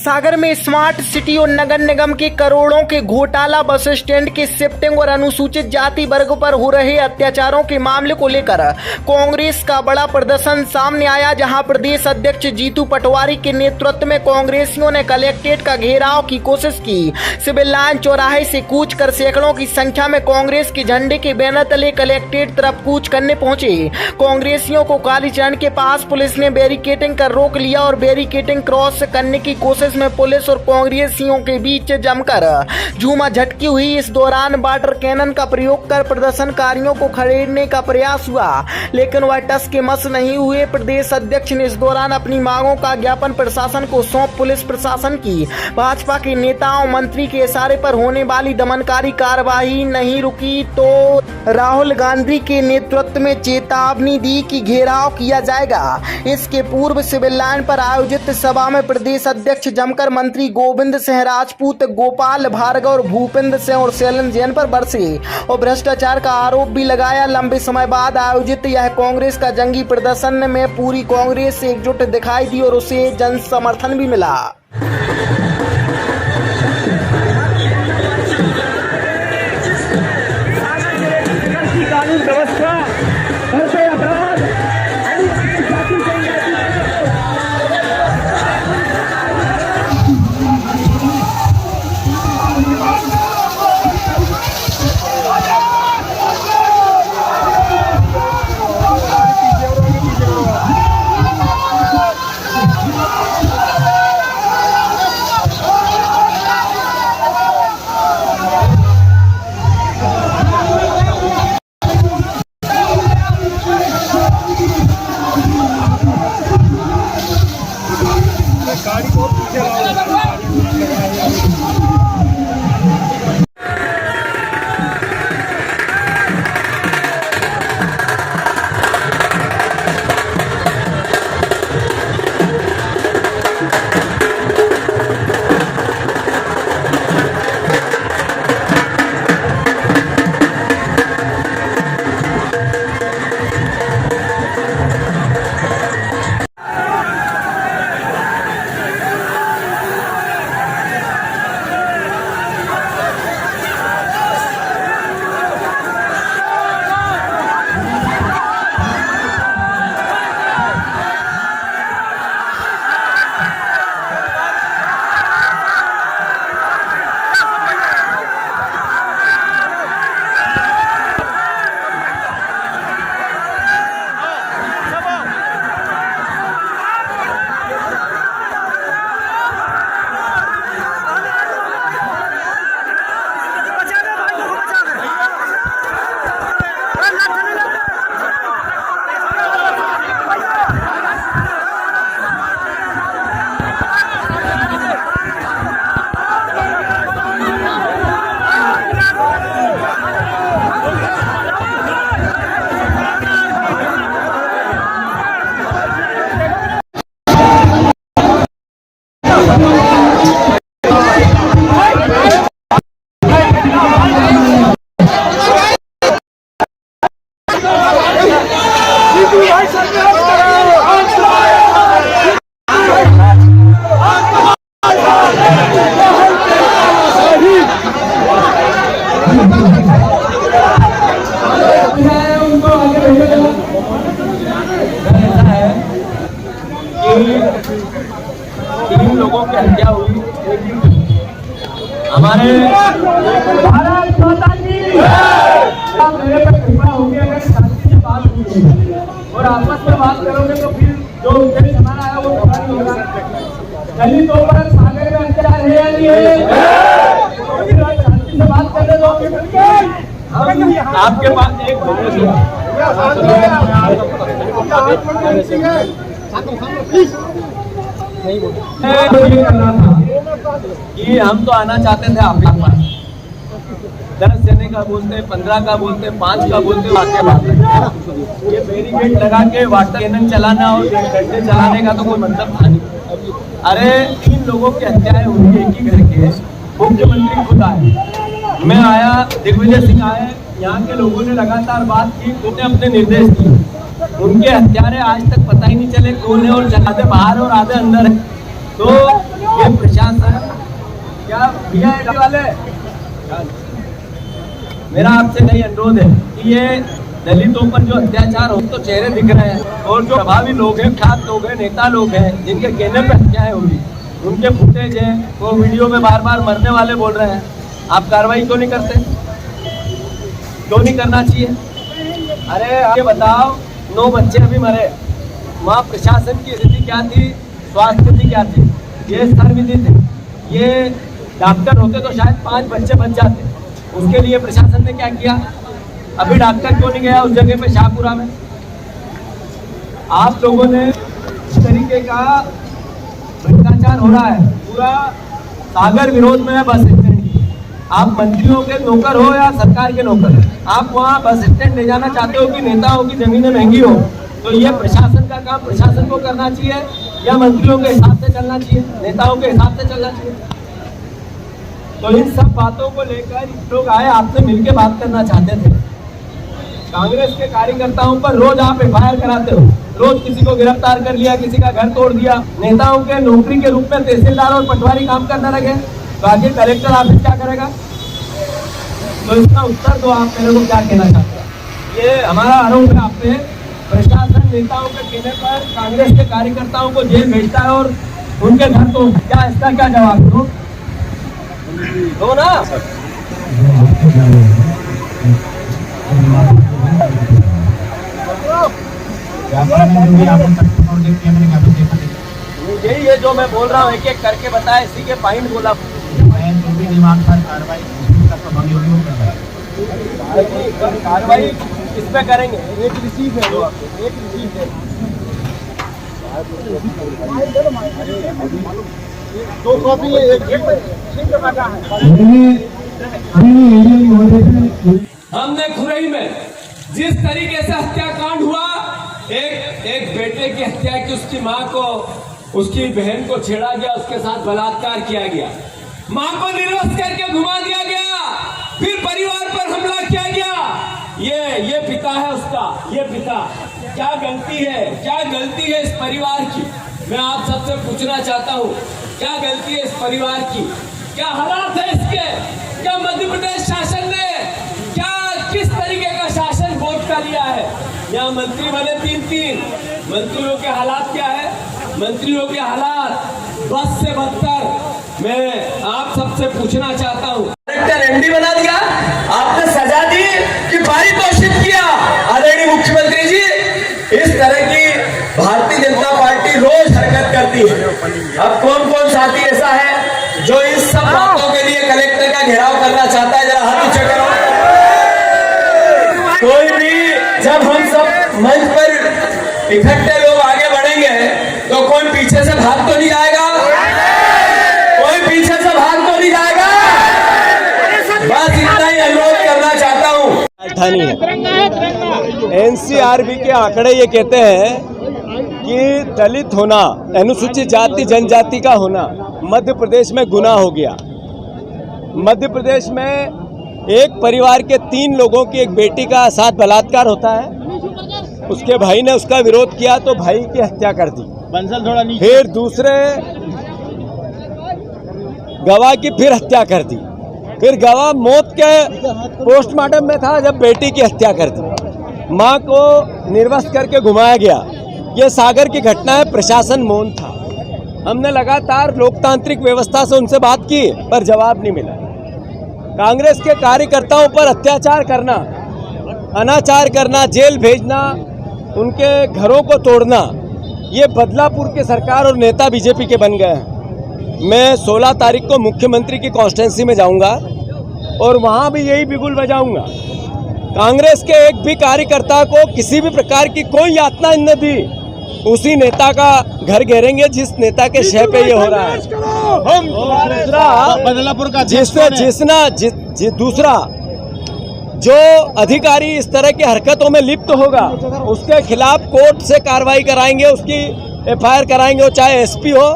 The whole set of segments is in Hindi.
सागर में स्मार्ट सिटी और नगर निगम के करोड़ों के घोटाला, बस स्टैंड के शिफ्टिंग और अनुसूचित जाति वर्ग पर हो रहे अत्याचारों के मामले को लेकर कांग्रेस का बड़ा प्रदर्शन सामने आया, जहां प्रदेश अध्यक्ष जीतू पटवारी के नेतृत्व में कांग्रेसियों ने कलेक्ट्रेट का घेराव की कोशिश की। सिविल लाइन चौराहे से कूच कर सैकड़ों की संख्या में कांग्रेस के झंडे के बैनर तले कलेक्ट्रेट तरफ कूच करने पहुंचे। कांग्रेसियों को कालीचरण के पास पुलिस ने बैरिकेडिंग कर रोक लिया और बैरिकेडिंग क्रॉस करने की कोशिश में पुलिस और कांग्रेसियों के बीच जमकर झूमा झटकी हुई। इस दौरान वाटर कैनन का प्रयोग कर प्रदर्शनकारियों को खदेड़ने का प्रयास हुआ, लेकिन वह टस के मस नहीं हुए। प्रदेश अध्यक्ष ने इस दौरान अपनी मांगों का ज्ञापन प्रशासन को सौंप पुलिस प्रशासन की भाजपा के नेताओं मंत्री के इशारे पर होने वाली दमनकारी कार्रवाई नहीं रुकी तो राहुल गांधी के नेतृत्व में चेतावनी दी कि घेराव किया जाएगा। इसके पूर्व सिविल लाइन पर आयोजित सभा में प्रदेश अध्यक्ष जमकर मंत्री गोविंद सिंह राजपूत, गोपाल भार्गव और भूपेंद्र सिंह और शैलन जैन पर बरसे और भ्रष्टाचार का आरोप भी लगाया। लंबे समय बाद आयोजित यह कांग्रेस का जंगी प्रदर्शन में पूरी कांग्रेस एकजुट दिखाई दी और उसे जन समर्थन भी मिला। कानून व्यवस्था बढ़ते अपराध गाड़ी को पीछे तीन लोगों की हत्या हुई। हमारे भारत माता की मेरे पर कृपा होगी, अगर शांति से बात हुई और आपस में बात करोगे तो फिर जो उनके समान आया वो खड़ा नहीं होगा। दलितों पर सागर में अत्याचार है या नहीं है, शांति से बात कर रहे हो। आपके पास एक करना था कि हम तो आना चाहते थे आपके पास, 10 देने का बोलते, 15 का बोलते, 5 का बोलते, आके बात ये बैरिकेड लगा के वाटर कैनन चलाना और घंटे चलाने का तो कोई मतलब था नहीं। अरे 3 लोगों की हत्याएं हुई एक ही घर के, मुख्यमंत्री खुद आए, मैं आया, दिग्विजय सिंह आए, यहाँ के लोगों ने लगातार बात की, उन्होंने अपने निर्देश दिए। उनके हत्यारे आज तक पता ही नहीं चले कौन है और आधे बाहर और आधे अंदर है। तो ये प्रशासन क्या VID वाले, मेरा आपसे नहीं अनुरोध है कि ये दलितों पर जो अत्याचार हो तो चेहरे दिख रहे हैं और जो प्रभावी लोग हैं, ख्यात लोग हैं, नेता लोग हैं जिनके कहने पे हत्याएं हुई, उनके फुटेज है, वो वीडियो में बार बार मरने वाले बोल रहे हैं, आप कार्रवाई क्यों नहीं करते? क्यों नहीं करना चाहिए? अरे आप ये बताओ, 9 बच्चे अभी मरे, वहाँ प्रशासन की स्थिति क्या थी, स्वास्थ्य स्थिति क्या थी? ये सर्वविदित है। ये डॉक्टर होते तो शायद 5 बच्चे बच जाते। उसके लिए प्रशासन ने क्या किया? अभी डॉक्टर क्यों नहीं गया उस जगह पे, शाहपुरा में? आप लोगों ने इस तरीके का भ्रष्टाचार हो रहा है, पूरा सागर विरोध में है बस स्टैंड की। आप मंत्रियों के नौकर हो या सरकार के नौकर, आप वहाँ बस स्टैंड ले जाना चाहते हो कि नेताओं की जमीनें महंगी हो, तो ये प्रशासन का काम प्रशासन को करना चाहिए या मंत्रियों के हिसाब से चलना चाहिए, नेताओं के हिसाब से चलना चाहिए? तो इन सब बातों को लेकर लोग आए, आपसे मिलकर बात करना चाहते थे। कांग्रेस के कार्यकर्ताओं पर रोज आप FIR कराते हो, रोज किसी को गिरफ्तार कर लिया, किसी का घर तोड़ दिया, नेताओं के नौकरी के रूप में तहसीलदार और पटवारी काम करने लगे, तो आगे कलेक्टर ऑफिस क्या करेगा? तो इसका उत्तर दो, आप मेरे को क्या कहना चाहते हैं? ये हमारा आरोप है आप पे, प्रशासन नेताओं के कहने पर कांग्रेस के कार्यकर्ताओं को जेल भेजता है और उनके घर तो क्या, इसका क्या जवाब दो ना? यही है जो मैं बोल रहा हूँ, एक एक करके बताया, इसी के पॉइंट बोला। कार्रवाई किस पे करेंगे? एक रिसीव है, एक रिसीव है, दो कॉपी है, हमने खुरई में जिस तरीके से हत्याकांड हुआ, एक बेटे की हत्या की, उसकी मां को, उसकी बहन को छेड़ा गया, उसके साथ बलात्कार किया गया, मां को निर्वस्त्र करके घुमा दिया गया, फिर परिवार पर हमला किया गया। ये पिता है उसका, ये पिता। क्या गलती है, क्या गलती है इस परिवार की? मैं आप सबसे पूछना चाहता हूँ, क्या गलती है इस परिवार की? क्या हालात है इसके? क्या मध्य प्रदेश शासन ने क्या किस तरीके का शासन वोट का लिया है? यहाँ मंत्री बने 3-3, मंत्रियों के हालात क्या है? मंत्रियों के हालात बस से बदतर। मैं आप सबसे पूछना चाहता हूँ, कलेक्टर MD बना दिया, आपने सजा दी कि पारितोषिक किया? आदरणीय मुख्यमंत्री जी, इस तरह की भारतीय जनता पार्टी रोज हरकत करती है। अब कौन कौन साथी ऐसा है जो इन सब बातों के लिए कलेक्टर का घेराव करना चाहता है? जरा हाथ नीचे करो। कोई भी, जब हम सब मंच पर इकट्ठे लोग आगे बढ़ेंगे तो कोई पीछे से भाग तो नहीं जाएगा? कोई पीछे से भाग तो नहीं जाएगा? बस इतना ही अनुरोध करना चाहता हूँ। राजधानी है, NCRB के आंकड़े ये कहते हैं कि दलित होना, अनुसूचित जाति जनजाति का होना मध्य प्रदेश में गुनाह हो गया। मध्य प्रदेश में एक परिवार के 3 लोगों की एक बेटी का साथ बलात्कार होता है, उसके भाई ने उसका विरोध किया तो भाई की हत्या कर दी, फिर दूसरे गवाह की फिर हत्या कर दी, फिर गवाह मौत के पोस्टमार्टम में था जब बेटी की हत्या कर दी, मां को निर्वस्त्र करके घुमाया गया। ये सागर की घटना है, प्रशासन मौन था। हमने लगातार लोकतांत्रिक व्यवस्था से उनसे बात की पर जवाब नहीं मिला। कांग्रेस के कार्यकर्ताओं पर अत्याचार करना, अनाचार करना, जेल भेजना, उनके घरों को तोड़ना, ये बदलापुर की सरकार और नेता बीजेपी के बन गए हैं। मैं 16 तारीख को मुख्यमंत्री की कॉन्स्टिट्यूंसी में जाऊंगा और वहां भी यही बिगुल बजाऊंगा। कांग्रेस के एक भी कार्यकर्ता को किसी भी प्रकार की कोई यातना न दी, उसी नेता का घर घेरेंगे जिस नेता के शय पे ये हो रहा है। दूसरा बदलापुर का दूसरा जो अधिकारी इस तरह की हरकतों में लिप्त होगा उसके खिलाफ कोर्ट से कार्रवाई कराएंगे, उसकी FIR कराएंगे, वो चाहे SP हो,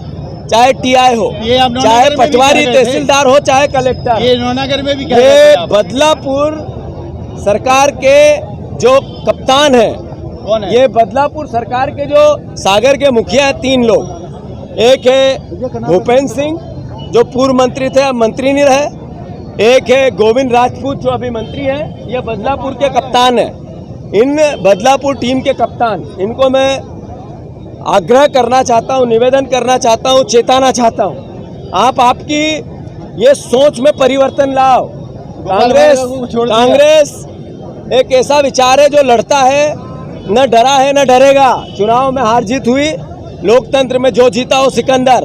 चाहे TI हो, चाहे पटवारी तहसीलदार हो, चाहे कलेक्टर। ये नौनागर में भी ये बदलापुर सरकार के जो कप्तान है, कौन है? ये बदलापुर सरकार के जो सागर के मुखिया हैं 3 लोग, एक है भूपेंद्र सिंह जो पूर्व मंत्री थे, अब मंत्री नहीं रहे। एक है गोविंद राजपूत जो अभी मंत्री हैं, ये बदलापुर के कप्तान हैं। इन बदलापुर टीम के कप्तान, इनको मैं आग्रह करना चाहता हूँ, निवेदन करना चाहता हूँ, चेताना चाहता हूँ, आप आपकी ये सोच में परिवर्तन लाओ। कांग्रेस एक ऐसा विचार है जो लड़ता है, न डरा है न डरेगा। चुनाव में हार जीत हुई, लोकतंत्र में जो जीता हो सिकंदर,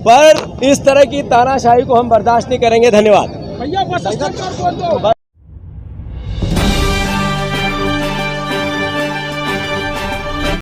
पर इस तरह की तानाशाही को हम बर्दाश्त नहीं करेंगे। धन्यवाद।